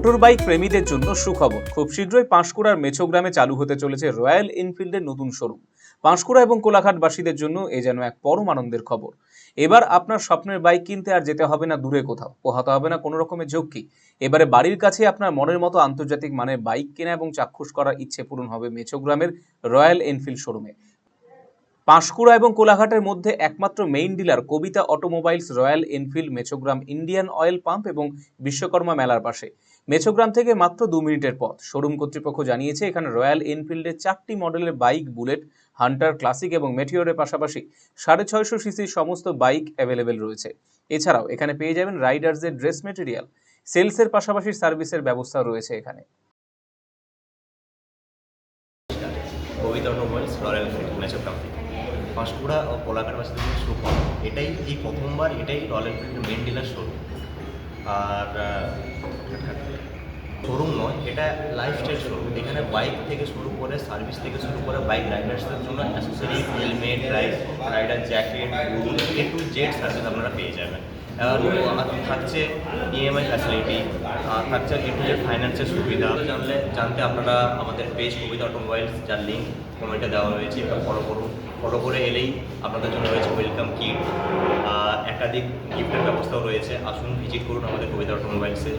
Motor bike প্রেমীদের জন্য সুখবর। খুব শীঘ্রই পাঁশকুড়ার মেছোগ্রামে চালু হতে চলেছে রয়্যাল এনফিল্ডের নতুন শোরুম। পাঁশকুড়া এবং কোলাঘাটবাসীদের জন্য এ যেন এক পরম আনন্দের খবর। এবার আপনার স্বপ্নের বাইক কিনতে আর যেতে হবে না দূরে কোথাও, পোহাতে হবে না কোনো রকমের ঝক্কি। এবারে বাড়ির কাছে আপনার মনের মতো আন্তর্জাতিক মানের বাইক কেনা এবং চাক্ষুষ করার ইচ্ছে পূরণ হবে মেছোগ্রামের রয়্যাল এনফিল্ড শোরুমে। পাঁশকুড়া এবং কোলাঘাটের মধ্যে একমাত্র main dealer Kabita automobiles, royal Enfield, Mechogram Indian oil pump এবং বিশ্বকর্মা মেলার পাশে। মেছোগ্রাম থেকে মাত্র 2 মিনিটের পথ। শোরুম কর্তৃপক্ষ জানিয়েছে এখানে রয়্যাল এনফিল্ডের 4টি মডেলের বাইক, বুলেট, হান্টার, ক্লাসিক এবং মেটিওরের পাশাপাশি 650 সিসির সমস্ত বাইক অ্যাভেলেবেল রয়েছে। এছাড়াও এখানে পেয়ে যাবেন রাইডার্সের ড্রেস মেটেরিয়াল, সেলসের পাশাপাশি সার্ভিসের ব্যবস্থা রয়েছে এখানে। কবিতা অটোমোবাইলস, রয়্যাল এনফিল্ড, মেছোগ্রাম থেকে। পাঁশকুড়া ও কোলাঘাটবাসীদের জন্য সুখবর। এটাই প্রথমবার রয়্যাল এনফিল্ডের মেন ডিলার শোরুম। আর শোরুম নয়, এটা লাইফস্টাইল শোরুম। এখানে বাইক থেকে শুরু করে সার্ভিস থেকে শুরু করে বাইক রাইডার্সদের জন্য accessory, helmet, rider jacket, A to Z service আপনারা পেয়ে যাবেন। আর থাকছে ইএমআই ফ্যাসিলিটি, থাকছে এ টু জেড ফাইন্যান্সের সুবিধা। জানতে আপনারা আমাদের পেজ কবিতা অটোমোবাইলস, যার লিঙ্ক কমেন্টে দেওয়া হয়েছে, এটা ফলো করুন। ফলো করে এলেই আপনাদের জন্য রয়েছে ওয়েলকাম কিট, একাধিক গিফটের ব্যবস্থাও রয়েছে। আসুন ভিজিট করুন আমাদের কবিতা অটোমোবাইলসে।